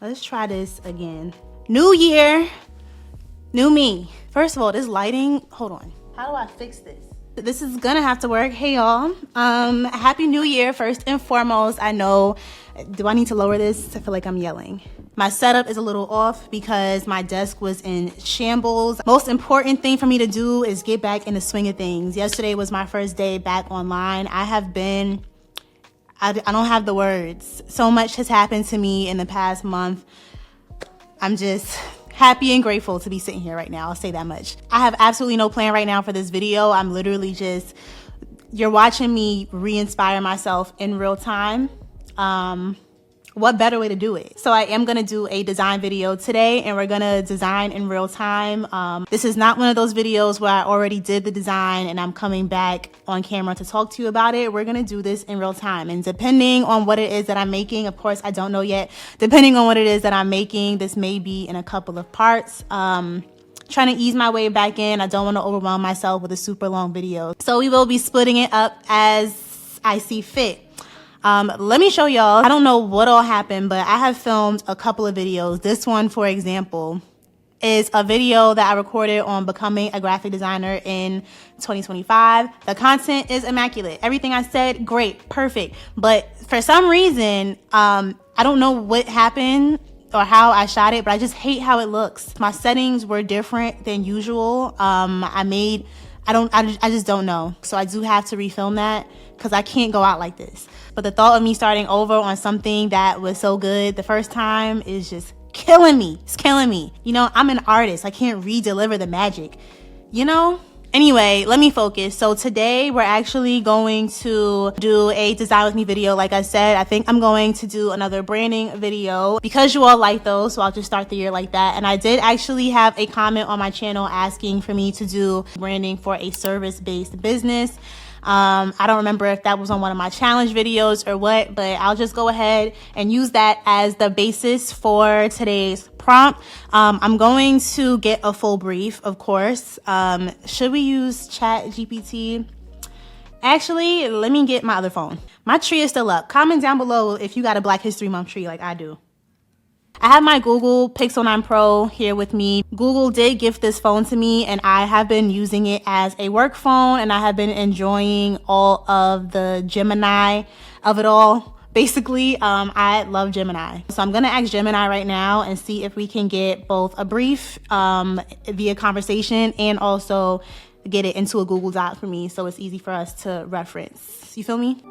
Let's try this again. New year, new me. First of all, this lighting, hold on. How do I fix this? This is gonna have to work. Hey y'all, happy new year first and foremost. I know, do I need to lower this? I feel like I'm yelling. My setup is a little off because my desk was in shambles. Most important thing for me to do is get back in the swing of things. Yesterday was my first day back online. I don't have the words. So much has happened to me in the past month. I'm just happy and grateful to be sitting here right now. I'll say that much. I have absolutely no plan right now for this video. I'm literally just, you're watching me re-inspire myself in real time. What better way to do it? So I am gonna do a design video today, and we're gonna design in real time. This is not one of those videos where I already did the design and I'm coming back on camera to talk to you about it. We're gonna do this in real time, and depending on what it is that I'm making, of course I don't know yet, depending on what it is that I'm making, this may be in a couple of parts. Trying to ease my way back in. I don't want to overwhelm myself with a super long video. So we will be splitting it up as I see fit. Let me show y'all. I don't know what all happened, but I have filmed a couple of videos. This one, for example, is a video that I recorded on becoming a graphic designer in 2025. The content is immaculate. Everything I said, great, perfect. But for some reason, I don't know what happened or how I shot it, but I just hate how it looks. My settings were different than usual. I just don't know. So I do have to refilm that because I can't go out like this. But the thought of me starting over on something that was so good the first time is just killing me. It's killing me. You know, I'm an artist. I can't re-deliver the magic, you know? Anyway, let me focus. So today we're actually going to do a design with me video. Like I said, I think I'm going to do another branding video because you all like those. So I'll just start the year like that. And I did actually have a comment on my channel asking for me to do branding for a service-based business. I don't remember if that was on one of my challenge videos or what, but I'll just go ahead and use that as the basis for today's prompt. I'm going to get a full brief, of course. Should we use Chat GPT? Actually, let me get my other phone. My tree is still up. Comment down below if you got a Black History Month tree like I do. I have my Google Pixel 9 Pro here with me. Google did gift this phone to me, and I have been using it as a work phone, and I have been enjoying all of the Gemini of it all. Basically, I love Gemini. So I'm gonna ask Gemini right now and see if we can get both a brief via conversation and also get it into a Google Doc for me so it's easy for us to reference. You feel me?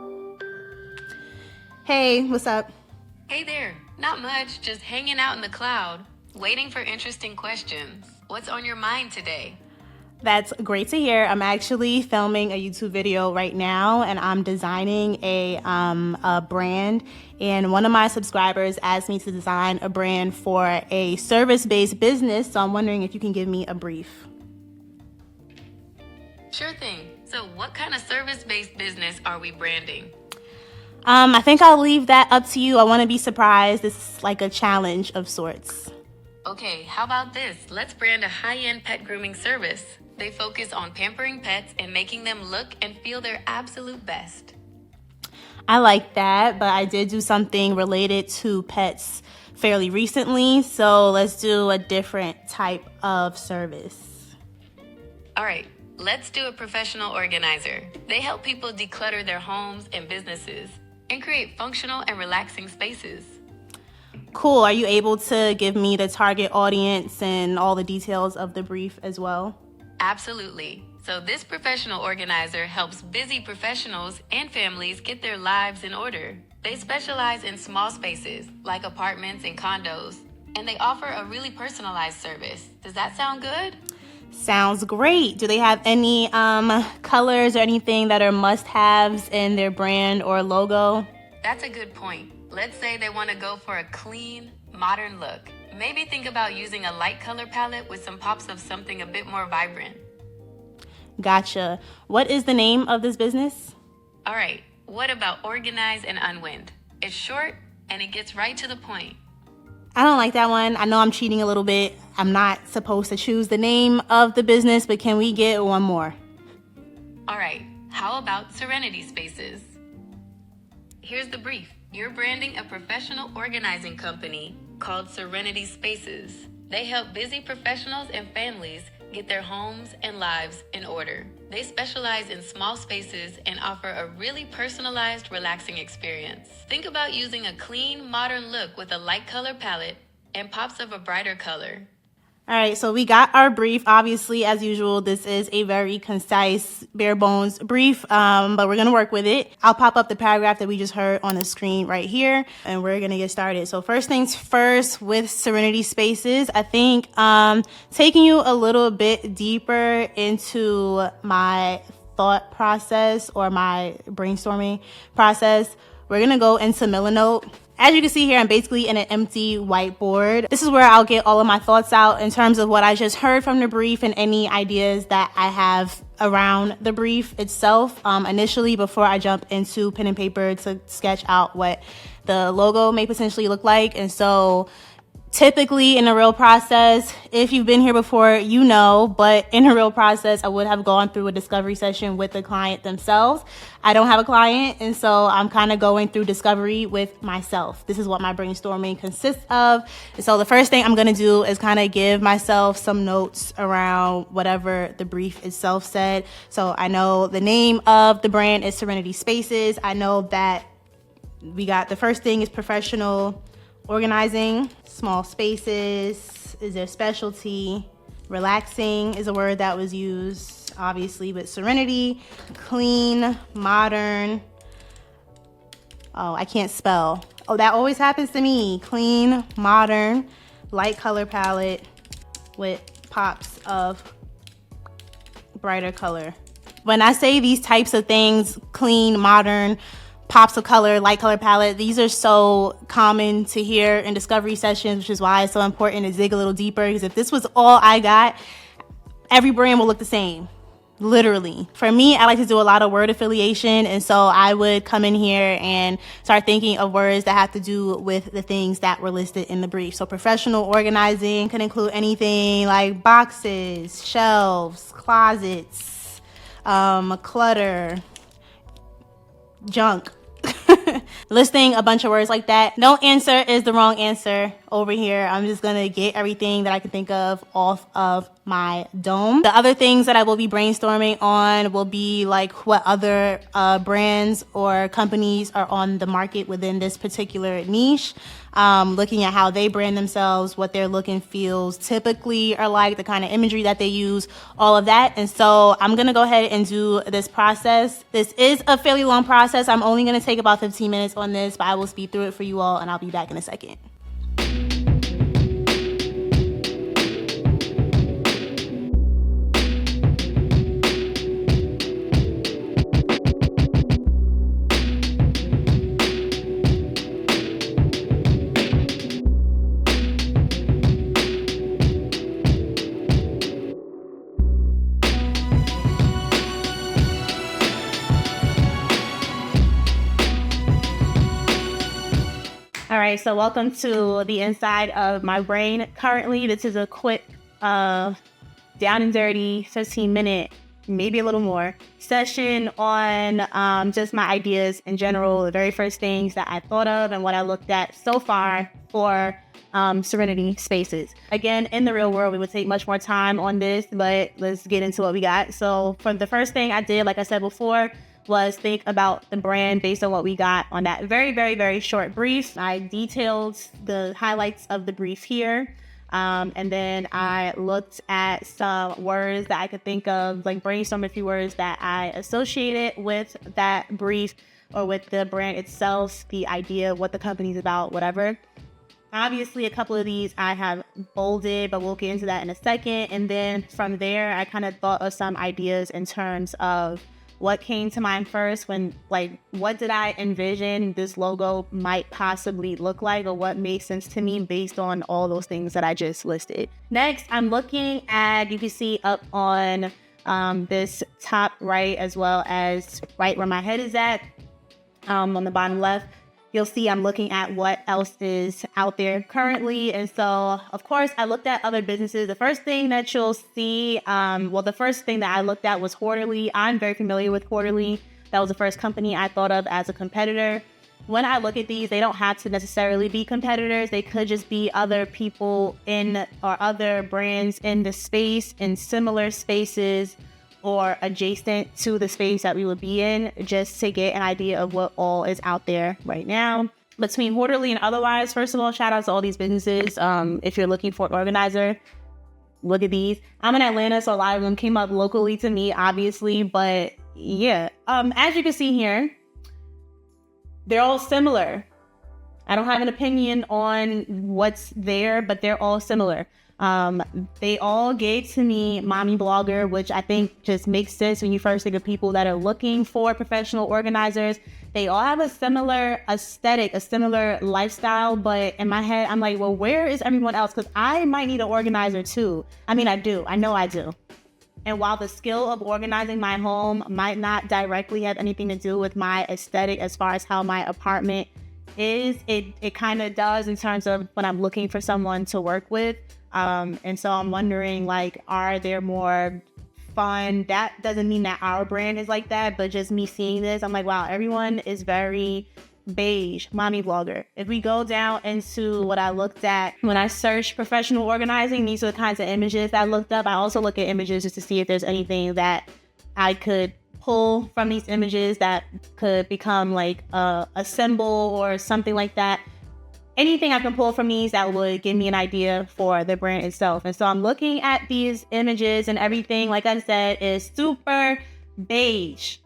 Hey, what's up? Hey there, not much, just hanging out in the cloud, waiting for interesting questions. What's on your mind today? That's great to hear. I'm actually filming a YouTube video right now, and I'm designing a brand. And one of my subscribers asked me to design a brand for a service-based business. So I'm wondering if you can give me a brief. Sure thing. So what kind of service-based business are we branding? I think I'll leave that up to you. I want to be surprised. This is like a challenge of sorts. Okay, how about this? Let's brand a high-end pet grooming service. They focus on pampering pets and making them look and feel their absolute best. I like that, but I did do something related to pets fairly recently, so let's do a different type of service. All right, let's do a professional organizer. They help people declutter their homes and businesses and create functional and relaxing spaces. Cool. Are you able to give me the target audience and all the details of the brief as well? Absolutely. So this professional organizer helps busy professionals and families get their lives in order. They specialize in small spaces like apartments and condos, and they offer a really personalized service. Does that sound good? Sounds great. Do they have any colors or anything that are must-haves in their brand or logo? That's a good point. Let's say they want to go for a clean, modern look. Maybe think about using a light color palette with some pops of something a bit more vibrant. Gotcha. What is the name of this business? All right, what about Organize and Unwind? It's short and it gets right to the point. I don't like that one. I know I'm cheating a little bit. I'm not supposed to choose the name of the business, but can we get one more? All right, how about Serenity Spaces? Here's the brief. You're branding a professional organizing company called Serenity Spaces. They help busy professionals and families get their homes and lives in order. They specialize in small spaces and offer a really personalized, relaxing experience. Think about using a clean, modern look with a light color palette and pops of a brighter color. All right, so we got our brief. Obviously, as usual, this is a very concise, bare bones brief, but we're going to work with it. I'll pop up the paragraph that we just heard on the screen right here, and we're going to get started. So first things first with Serenity Spaces, I think taking you a little bit deeper into my thought process or my brainstorming process, we're going to go into Milanote. As you can see here, I'm basically in an empty whiteboard. This is where I'll get all of my thoughts out in terms of what I just heard from the brief and any ideas that I have around the brief itself initially before I jump into pen and paper to sketch out what the logo may potentially look like. And so typically in a real process, if you've been here before, you know, but in a real process, I would have gone through a discovery session with the client themselves. I don't have a client, and so I'm kind of going through discovery with myself. This is what my brainstorming consists of. And so the first thing I'm going to do is kind of give myself some notes around whatever the brief itself said. So I know the name of the brand is Serenity Spaces. I know that we got the first thing is professional organizing, small spaces is their specialty. Relaxing is a word that was used, obviously, with Serenity. Clean, modern. Oh, I can't spell. Oh, that always happens to me. Clean, modern, light color palette with pops of brighter color. When I say these types of things, clean, modern, pops of color, light color palette, these are so common to hear in discovery sessions, which is why it's so important to dig a little deeper, because if this was all I got, every brand will look the same, literally. For me, I like to do a lot of word affiliation, and so I would come in here and start thinking of words that have to do with the things that were listed in the brief. So professional organizing can include anything like boxes, shelves, closets, clutter, junk. Listing a bunch of words like that. No answer is the wrong answer over here. I'm just gonna get everything that I can think of off of my dome. The other things that I will be brainstorming on will be like what other brands or companies are on the market within this particular niche. Looking at how they brand themselves, what their look and feels typically are like, the kind of imagery that they use, all of that. And so I'm gonna go ahead and do this process. This is a fairly long process. I'm only gonna take about 15 minutes on this, but I will speed through it for you all, and I'll be back in a second. All right, so welcome to the inside of my brain. Currently, this is a quick, down and dirty 15-minute, maybe a little more, session on just my ideas in general, the very first things that I thought of and what I looked at so far for Serenity Spaces. Again, in the real world, we would take much more time on this, but let's get into what we got. So for the first thing I did, like I said before, was think about the brand based on what we got on that very, very, very short brief. I detailed the highlights of the brief here. And then I looked at some words that I could think of, like brainstorm a few words that I associated with that brief or with the brand itself, the idea, what the company's about, whatever. Obviously, a couple of these I have bolded, but we'll get into that in a second. And then from there, I kind of thought of some ideas in terms of what came to mind first when, like, what did I envision this logo might possibly look like, or what made sense to me based on all those things that I just listed. Next, I'm looking at, you can see up on this top right, as well as right where my head is at, on the bottom left, you'll see I'm looking at what else is out there currently. And so, of course, I looked at other businesses. The first thing that you'll see, the first thing that I looked at was Quarterly. I'm very familiar with Quarterly. That was the first company I thought of as a competitor. when I look at these, they don't have to necessarily be competitors. They could just be other people in or other brands in the space, in similar spaces or adjacent to the space that we would be in, just to get an idea of what all is out there right now. Between Quarterly and otherwise, first of all, shout out to all these businesses. If you're looking for an organizer, look at these. I'm in Atlanta, so a lot of them came up locally to me, obviously. But yeah, as you can see here, they're all similar. I don't have an opinion on what's there, but they're all similar. They all gave to me mommy blogger, which I think just makes sense when you first think of people that are looking for professional organizers. They all have a similar aesthetic, a similar lifestyle, but in my head, I'm like, well, where is everyone else? Because I might need an organizer too. I mean, I do. I know I do. And while the skill of organizing my home might not directly have anything to do with my aesthetic as far as how my apartment is, it kind of does in terms of when I'm looking for someone to work with. And so I'm wondering, like, are there more fun? That doesn't mean that our brand is like that, but just me seeing this, I'm like, wow, everyone is very beige, mommy blogger. If we go down into what I looked at when I searched professional organizing, these are the kinds of images that I looked up. I also look at images just to see if there's anything that I could pull from these images that could become like a symbol or something like that. Anything I can pull from these that would give me an idea for the brand itself. And so I'm looking at these images, and everything, like I said, is super beige.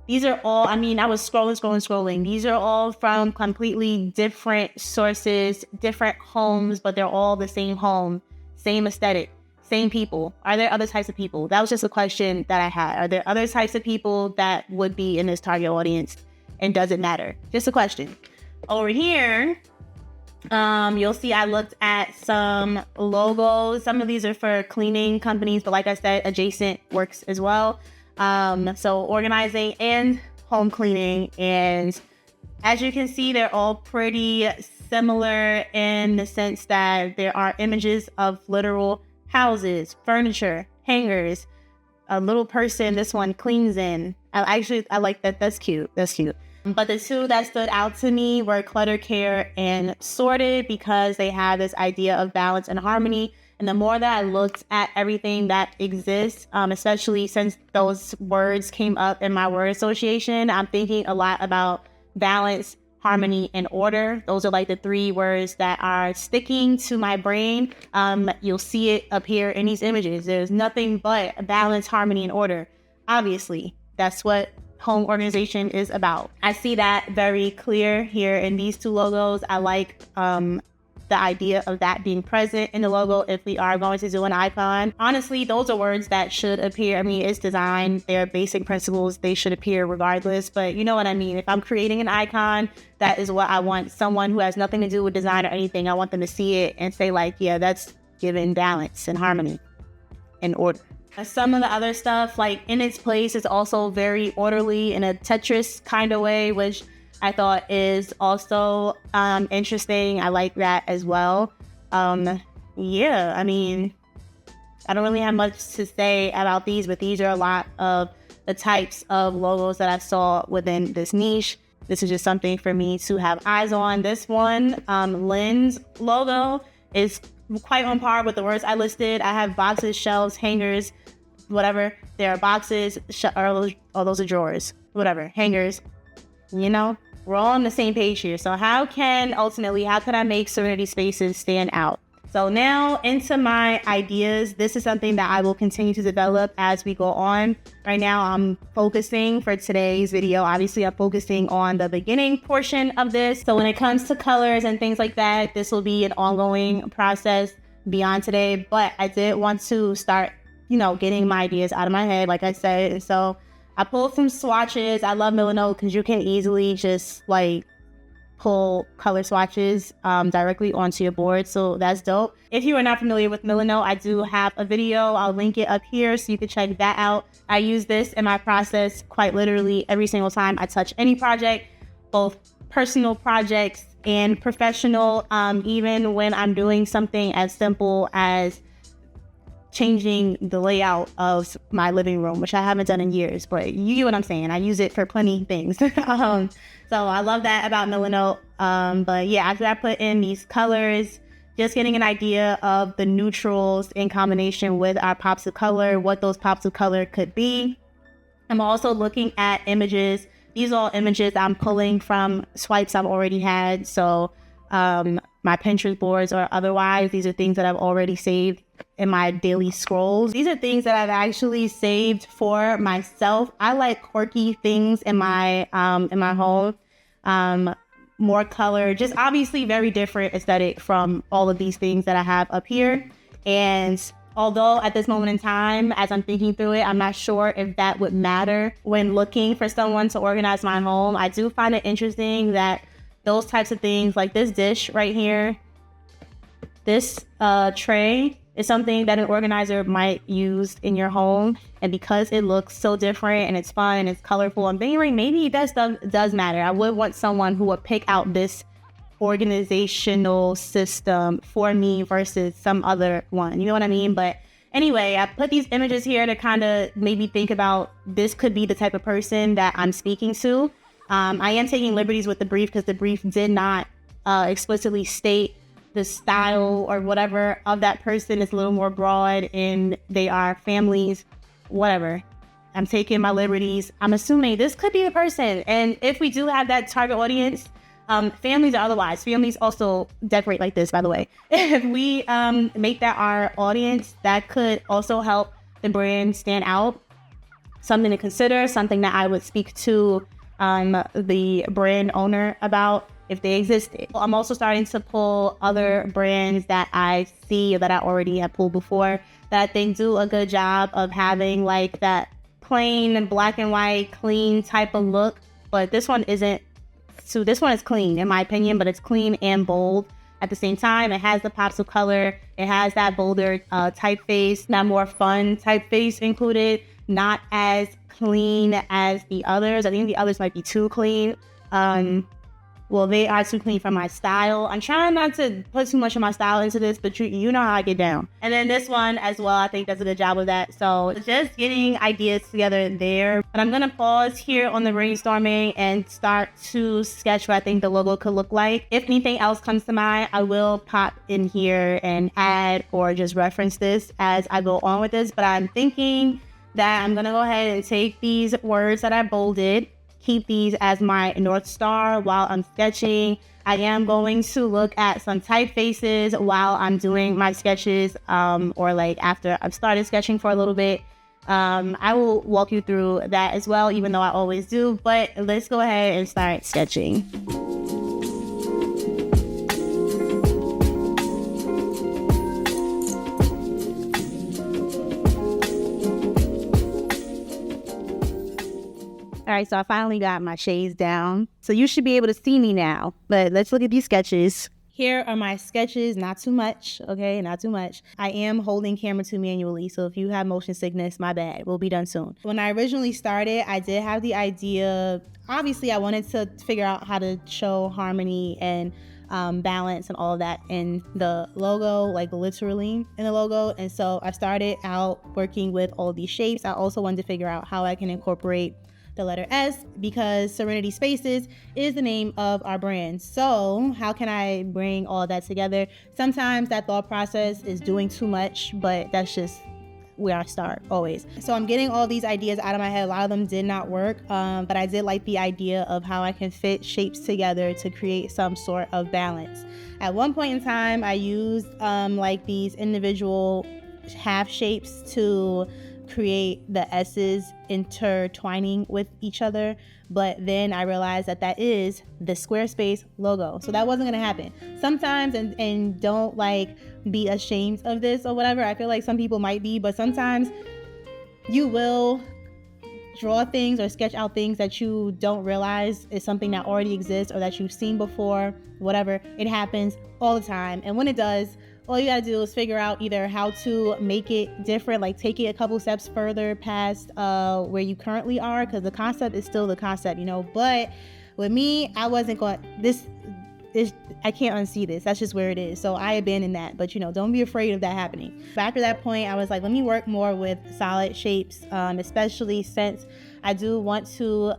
These are all, I mean, I was scrolling. These are all from completely different sources, different homes, but they're all the same home, same aesthetic, same people. Are there other types of people? That was just a question that I had. Are there other types of people that would be in this target audience? And does it matter? Just a question. Over here, you'll see I looked at some logos. Some of these are for cleaning companies, but like I said, adjacent works as well. So organizing and home cleaning. And as you can see, they're all pretty similar in the sense that there are images of literal houses, furniture, hangers, a little person this one cleans in. I like that. That's cute. But the two that stood out to me were Clutter Care and Sorted, because they have this idea of balance and harmony. And the more that I looked at everything that exists, especially since those words came up in my word association, I'm thinking a lot about balance, harmony, and order. Those are like the three words that are sticking to my brain. You'll see it appear in these images. There's nothing but balance, harmony, and order. Obviously, that's what home organization is about. I see that very clear here in these two logos. I like the idea of that being present in the logo if we are going to do an icon. Honestly, those are words that should appear. I mean, it's design. They're basic principles. They should appear regardless. But you know what I mean? If I'm creating an icon, that is what I want someone who has nothing to do with design or anything. I want them to see it and say like, yeah, that's giving balance and harmony and order. Some of the other stuff, like in its place, is also very orderly in a Tetris kind of way, which I thought is also interesting. I like that as well. Yeah, I mean, I don't really have much to say about these, but these are a lot of the types of logos that I saw within this niche. This is just something for me to have eyes on. This one, Lynn's logo, is quite on par with the words I listed. I have boxes, shelves, hangers, whatever. There are boxes, those are drawers, whatever, hangers, you know? We're all on the same page here. So how can I make Serenity Spaces stand out? So now into my ideas. This is something that I will continue to develop as we go on. Right now, I'm focusing for today's video. Obviously, I'm focusing on the beginning portion of this. So when it comes to colors and things like that, this will be an ongoing process beyond today. But I did want to start, getting my ideas out of my head, like I said. And so I pulled some swatches. I love Milanote because you can easily just pull color swatches directly onto your board. So that's dope. If you are not familiar with Milanote, I do have a video. I'll link it up here so you can check that out. I use this in my process quite literally every single time I touch any project, both personal projects and professional, even when I'm doing something as simple as changing the layout of my living room, which I haven't done in years, but you get what I'm saying. I use it for plenty of things. So I love that about Milanote. But yeah, after I put in these colors, just getting an idea of the neutrals in combination with our pops of color, what those pops of color could be. I'm also looking at images. These are all images I'm pulling from swipes I've already had. So my Pinterest boards or otherwise, these are things that I've already saved in my daily scrolls. These are things that I've actually saved for myself. I like quirky things in my home. More color, just obviously very different aesthetic from all of these things that I have up here. And although at this moment in time, as I'm thinking through it, I'm not sure if that would matter when looking for someone to organize my home. I do find it interesting that those types of things, like this dish right here, this tray, is something that an organizer might use in your home. And because it looks so different and it's fun and it's colorful, I'm thinking maybe that stuff does matter. I would want someone who would pick out this organizational system for me versus some other one. You know what I mean? But anyway, I put these images here to kind of maybe think about this could be the type of person that I'm speaking to. I am taking liberties with the brief because the brief did not explicitly state the style or whatever of that person. Is a little more broad and they are families, whatever. I'm taking my liberties. I'm assuming this could be the person. And if we do have that target audience, families or otherwise, families also decorate like this, by the way. If we make that our audience, that could also help the brand stand out. Something to consider, something that I would speak to the brand owner about if they existed. I'm also starting to pull other brands that I see that I already have pulled before that I think do a good job of having like that plain black and white clean type of look. But this one isn't. So this one is clean in my opinion, but it's clean and bold at the same time. It has the pops of color. It has that bolder typeface, that more fun typeface included, not as clean as the others. I think the others might be too clean. Well, they are too clean for my style. I'm trying not to put too much of my style into this, but you know how I get down. And then this one as well, I think does a good job of that. So just getting ideas together there. But I'm going to pause here on the brainstorming and start to sketch what I think the logo could look like. If anything else comes to mind, I will pop in here and add or just reference this as I go on with this. But I'm thinking that I'm going to go ahead and take these words that I bolded, keep these as my North Star while I'm sketching. I am going to look at some typefaces while I'm doing my sketches, or like after I've started sketching for a little bit. I will walk you through that as well, even though I always do, but let's go ahead and start sketching. All right, so I finally got my shades down. So you should be able to see me now, but let's look at these sketches. Here are my sketches, not too much, okay, not too much. I am holding camera 2 manually, so if you have motion sickness, my bad, we'll be done soon. When I originally started, I did have the idea, obviously I wanted to figure out how to show harmony and balance and all of that in the logo, like literally in the logo. And so I started out working with all these shapes. I also wanted to figure out how I can incorporate the letter S, because Serenity Spaces is the name of our brand. So how can I bring all that together? Sometimes that thought process is doing too much, but that's just where I start always. So I'm getting all these ideas out of my head. A lot of them did not work, but I did like the idea of how I can fit shapes together to create some sort of balance. At one point in time, I used like these individual half shapes to create the S's intertwining with each other, but then I realized that that is the Squarespace logo, so that wasn't gonna happen. Sometimes, and don't like be ashamed of this or whatever, I feel like some people might be, but sometimes you will draw things or sketch out things that you don't realize is something that already exists or that you've seen before, whatever. It happens all the time, and when it does, all you gotta do is figure out either how to make it different, like take it a couple steps further past where you currently are, because the concept is still the concept, you know. But with me, I wasn't going, I can't unsee this. That's just where it is. So I abandoned that. But, don't be afraid of that happening. But after that point, I was like, let me work more with solid shapes, especially since I do want to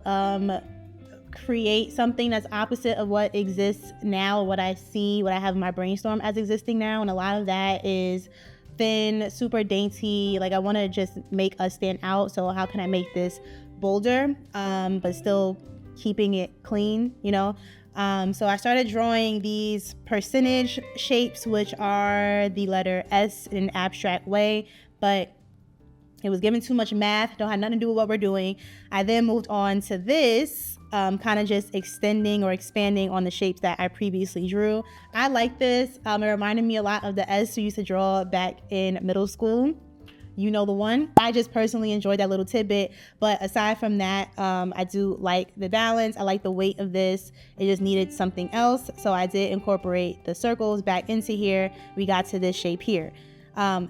create something that's opposite of what exists now, what I have in my brainstorm as existing now. And a lot of that is thin, super dainty. Like, I want to just make us stand out. So how can I make this bolder, but still keeping it clean, So I started drawing these percentage shapes, which are the letter S in an abstract way, but it was given too much math, don't have nothing to do with what we're doing. I then moved on to this, kind of just extending or expanding on the shapes that I previously drew. I like this. It reminded me a lot of the S we used to draw back in middle school. You know the one. I just personally enjoyed that little tidbit. But aside from that, I do like the balance. I like the weight of this. It just needed something else. So I did incorporate the circles back into here. We got to this shape here.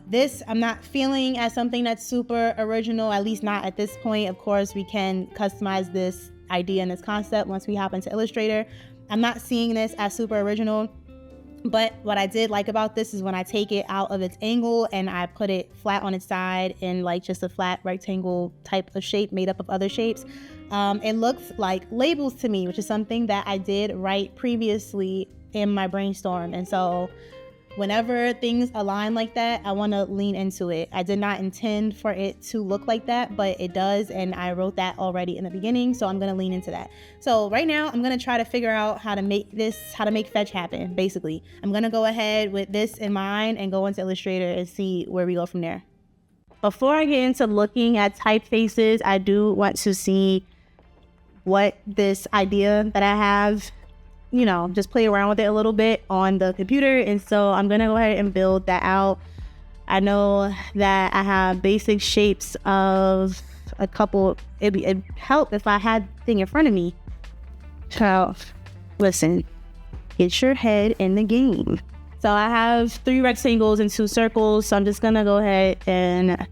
This I'm not feeling as something that's super original, at least not at this point. Of course, we can customize this idea and this concept once we hop into Illustrator. I'm not seeing this as super original. But what I did like about this is when I take it out of its angle and I put it flat on its side in like just a flat rectangle type of shape made up of other shapes. It looks like labels to me, which is something that I did write previously in my brainstorm. And so whenever things align like that, I want to lean into it. I did not intend for it to look like that, but it does. And I wrote that already in the beginning. So I'm going to lean into that. So right now I'm going to try to figure out how to make fetch happen. Basically, I'm going to go ahead with this in mind and go into Illustrator and see where we go from there. Before I get into looking at typefaces, I do want to see what this idea that I have, just play around with it a little bit on the computer. And so I'm going to go ahead and build that out. I know that I have basic shapes of a couple. It'd help if I had the thing in front of me. So listen, get your head in the game. So I have 3 rectangles and 2 circles. So I'm just going to go ahead and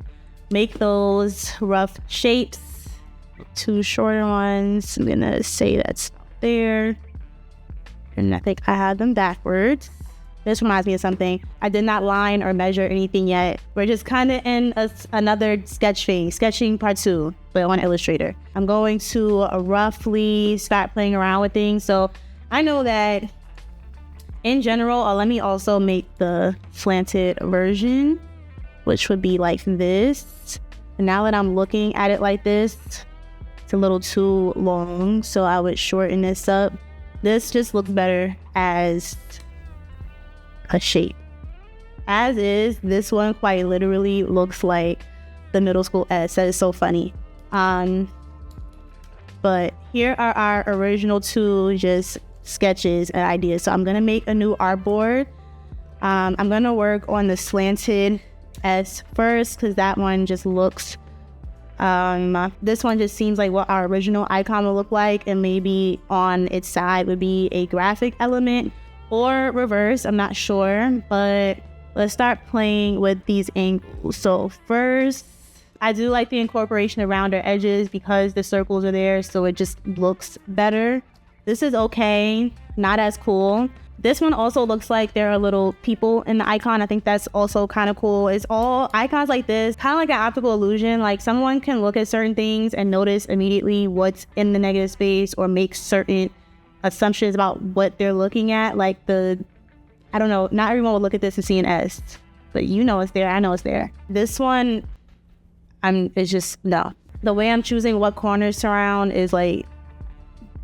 make those rough shapes. 2 shorter ones. I'm going to say that's there. And I think I had them backwards. This reminds me of something. I did not line or measure anything yet. We're just kind of in another sketching part 2, but on Illustrator. I'm going to roughly start playing around with things. So I know that in general, let me also make the slanted version, which would be like this. And now that I'm looking at it like this, it's a little too long. So I would shorten this up. This just looks better as a shape. As is, this one quite literally looks like the middle school S. That is so funny. But here are our original 2 just sketches and ideas. So I'm going to make a new artboard. I'm going to work on the slanted S first because that one just looks this one just seems like what our original icon would look like, and maybe on its side would be a graphic element or reverse. I'm not sure, but let's start playing with these angles. So first, I do like the incorporation of rounder edges because the circles are there, so it just looks better. This is okay, not as cool. This one also looks like there are little people in the icon. I think that's also kind of cool. It's all icons like this, kind of like an optical illusion. Like someone can look at certain things and notice immediately what's in the negative space or make certain assumptions about what they're looking at. Like I don't know, not everyone would look at this and see an S, but it's there, I know it's there. This one, it's just, no. The way I'm choosing what corners to round is like,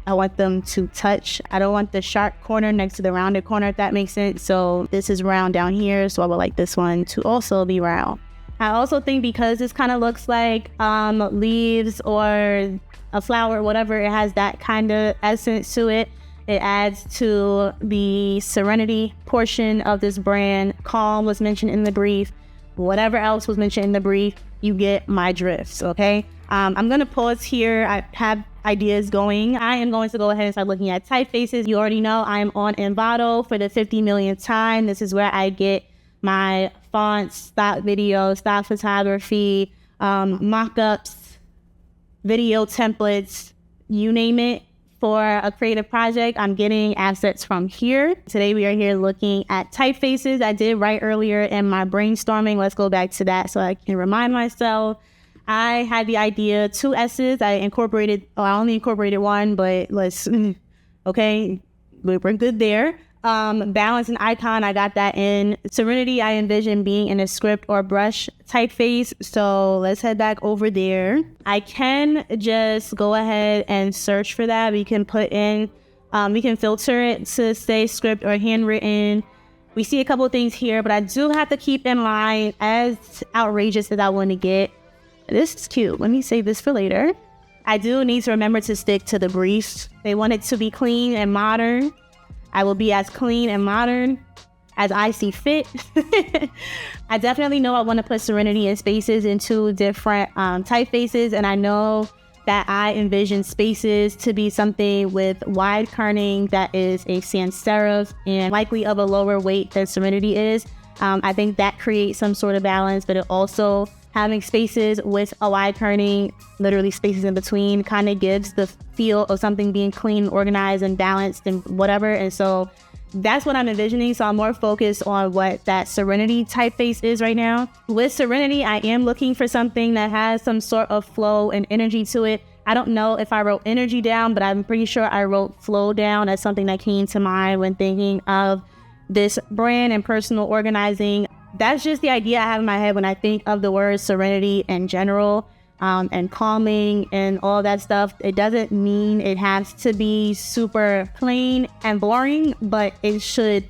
I want them to touch. I don't want the sharp corner next to the rounded corner, if that makes sense. So this is round down here, so I would like this one to also be round. I also think because this kind of looks like leaves or a flower, whatever, it has that kind of essence to it. It adds to the serenity portion of this brand. Calm was mentioned in the brief. Whatever else was mentioned in the brief, you get my drifts, okay? I'm going to pause here. I have ideas going. I am going to go ahead and start looking at typefaces. You already know I am on Envato for the 50 millionth time. This is where I get my fonts, stock videos, stock photography, mock-ups, video templates, you name it, for a creative project, I'm getting assets from here. Today we are here looking at typefaces. I did write earlier in my brainstorming. Let's go back to that so I can remind myself. I had the idea, 2 S's. I only incorporated one, but okay, we're good there. Balance and icon, I got that in. Serenity, I envision being in a script or brush typeface. So let's head back over there. I can just go ahead and search for that. We can put in, we can filter it to say script or handwritten. We see a couple of things here, but I do have to keep in mind, as outrageous as I want to get, this is cute. Let me save this for later. I do need to remember to stick to the briefs. They want it to be clean and modern. I will be as clean and modern as I see fit. I definitely know I want to put serenity and spaces into different typefaces, and I know that I envision spaces to be something with wide kerning that is a sans serif and likely of a lower weight than serenity is. I think that creates some sort of balance, but it also, having spaces with a wide kerning, literally spaces in between, kind of gives the feel of something being clean, organized, and balanced and whatever. And so that's what I'm envisioning. So I'm more focused on what that serenity typeface is right now. With serenity, I am looking for something that has some sort of flow and energy to it. I don't know if I wrote energy down, but I'm pretty sure I wrote flow down as something that came to mind when thinking of this brand and personal organizing. That's just the idea I have in my head when I think of the word serenity in general, and calming and all that stuff. It doesn't mean it has to be super plain and boring, but it should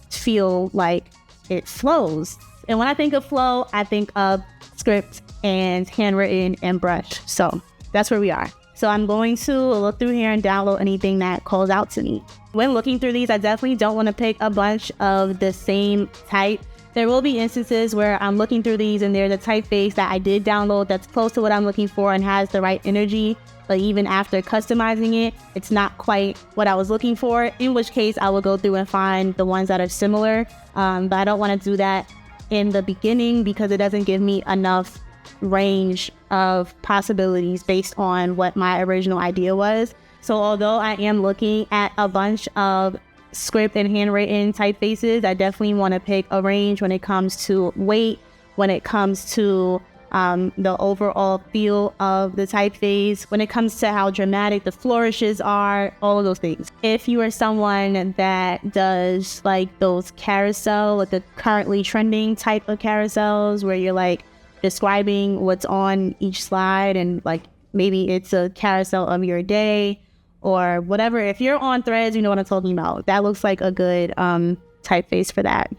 feel like it flows. And when I think of flow, I think of script and handwritten and brush. So that's where we are. So I'm going to look through here and download anything that calls out to me. When looking through these, I definitely don't want to pick a bunch of the same type. There will be instances where I'm looking through these and there's a typeface that I did download that's close to what I'm looking for and has the right energy, but even after customizing it, it's not quite what I was looking for, in which case I will go through and find the ones that are similar. But I don't want to do that in the beginning because it doesn't give me enough range of possibilities based on what my original idea was. So although I am looking at a bunch of script and handwritten typefaces, I definitely want to pick a range when it comes to weight, when it comes to the overall feel of the typeface, when it comes to how dramatic the flourishes are, all of those things. If you are someone that does like those carousel, like the currently trending type of carousels where you're like describing what's on each slide and like maybe it's a carousel of your day or whatever. If you're on Threads, you know what I'm talking about. That looks like a good typeface for that.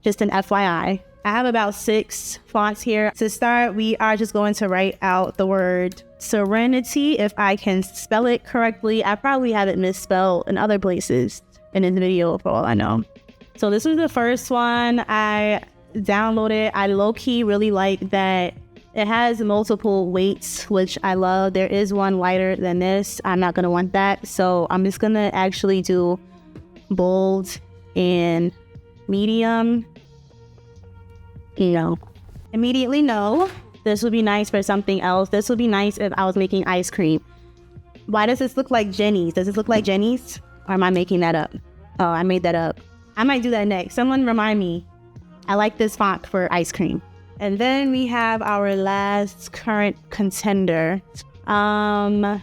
Just an FYI. I have about 6 fonts here. To start, we are just going to write out the word serenity. If I can spell it correctly, I probably have it misspelled in other places in this video for all I know. So this was the first one I downloaded. I low-key really like that it has multiple weights, which I love. There is one lighter than this. I'm not gonna want that. So I'm just gonna actually do bold and medium. No. Immediately no. This would be nice for something else. This would be nice if I was making ice cream. Why does this look like Jenny's? Does this look like Jenny's? Or am I making that up? Oh, I made that up. I might do that next. Someone remind me. I like this font for ice cream. And then we have our last current contender. Yeah,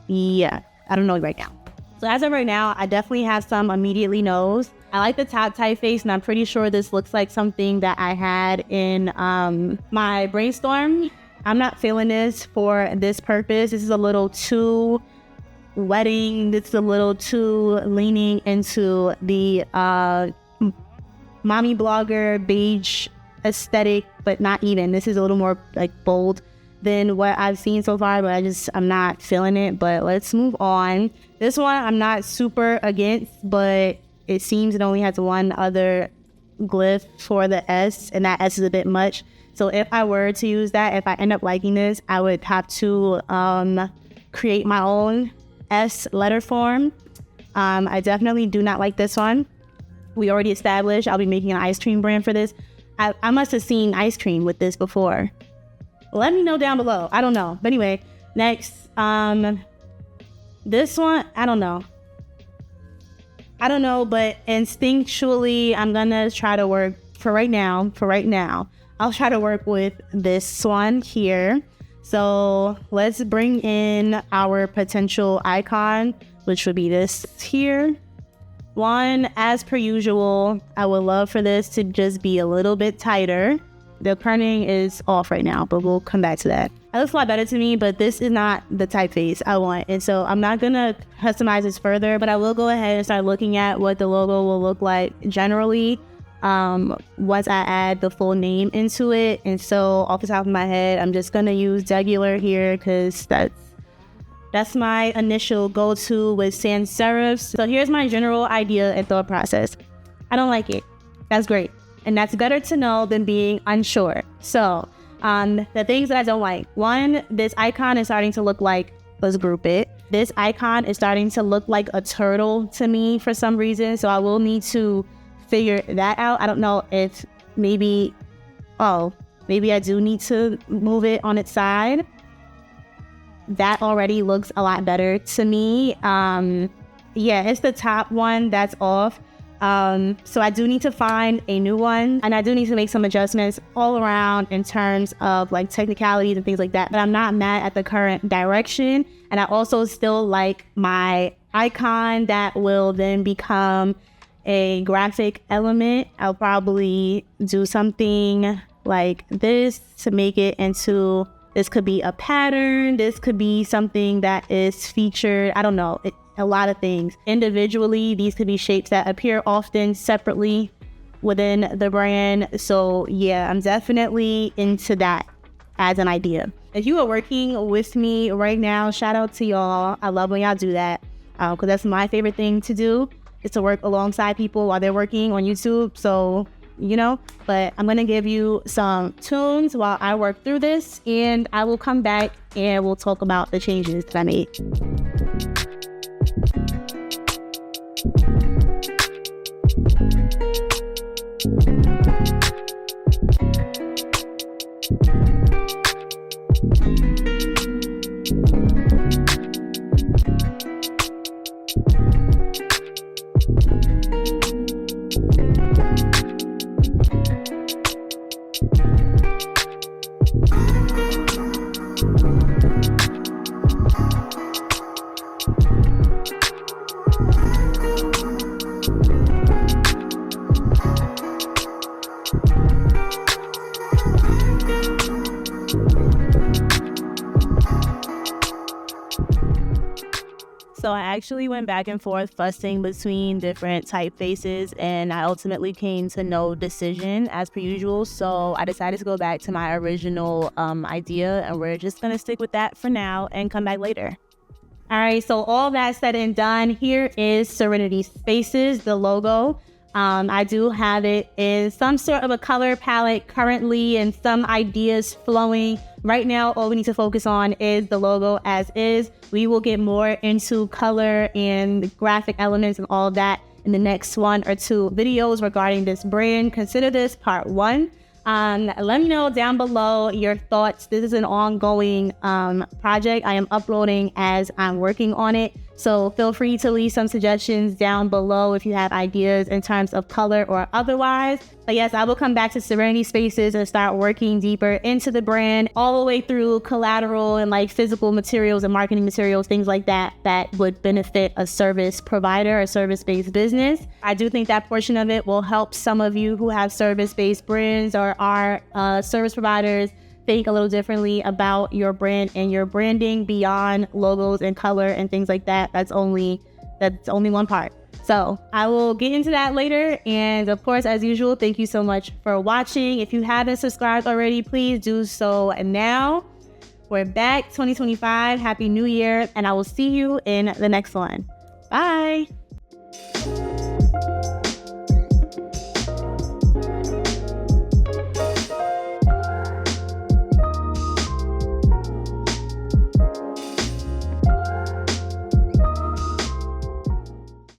I don't know right now. So as of right now, I definitely have some immediately knows. I like the top typeface, and I'm pretty sure this looks like something that I had in my brainstorm. I'm not feeling this for this purpose. This is a little too wedding. This is a little too leaning into the mommy blogger beige aesthetic, but not even. This is a little more like bold than what I've seen so far, but I'm not feeling it. But let's move on. This one I'm not super against, but it seems it only has one other glyph for the S, and that S is a bit much. So if I were to use that, if I end up liking this, I would have to create my own S letter form. I definitely do not like this one. We already established I'll be making an ice cream brand for this. I must have seen ice cream with this before. Let me know down below. I don't know. But anyway, next, This one, I don't know, but instinctually, I'm gonna try to work for right now, I'll try to work with this one here. So let's bring in our potential icon, which would be this here. One, as per usual, I would love for this to just be a little bit tighter. The kerning is off right now, but we'll come back to that. It looks a lot better to me, but this is not the typeface I want. And so I'm not gonna customize this further, but I will go ahead and start looking at what the logo will look like generally once I add the full name into it. And so off the top of my head, I'm just gonna use Degular here because that's my initial go-to with sans serifs. So here's my general idea and thought process. I don't like it. That's great. And that's better to know than being unsure. So the things that I don't like. One, this icon is starting to look like, let's group it. This icon is starting to look like a turtle to me for some reason. So I will need to figure that out. I don't know if maybe I do need to move it on its side. That already looks a lot better to me. Yeah, it's the top one that's off. So I do need to find a new one, and I do need to make some adjustments all around in terms of like technicalities and things like that. But I'm not mad at the current direction. And I also still like my icon that will then become a graphic element. I'll probably do something like this to make it into, this could be a pattern. This could be something that is featured. I don't know. A lot of things. Individually, these could be shapes that appear often separately within the brand. So yeah, I'm definitely into that as an idea. If you are working with me right now, shout out to y'all. I love when y'all do that because that's my favorite thing to do, is to work alongside people while they're working on YouTube. So, but I'm going to give you some tunes while I work through this, and I will come back and we'll talk about the changes that I made. So I actually went back and forth fussing between different typefaces, and I ultimately came to no decision as per usual. So I decided to go back to my original idea, and we're just going to stick with that for now and come back later. All right, so all that said and done, here is Serenity Spaces, the logo. I do have it in some sort of a color palette currently and some ideas flowing. Right now, all we need to focus on is the logo as is. We will get more into color and graphic elements and all of that in the next 1 or 2 videos regarding this brand. Consider this part 1. Let me know down below your thoughts. This is an ongoing project. I am uploading as I'm working on it. So feel free to leave some suggestions down below if you have ideas in terms of color or otherwise. But yes, I will come back to Serenity Spaces and start working deeper into the brand all the way through collateral and like physical materials and marketing materials, things like that, that would benefit a service provider, a service-based business. I do think that portion of it will help some of you who have service-based brands or are service providers think a little differently about your brand and your branding beyond logos and color and things like that. That's only one part. So I will get into that later. And of course, as usual, thank you so much for watching. If you haven't subscribed already, please do so now. We're back 2025. Happy New Year. And I will see you in the next one. Bye.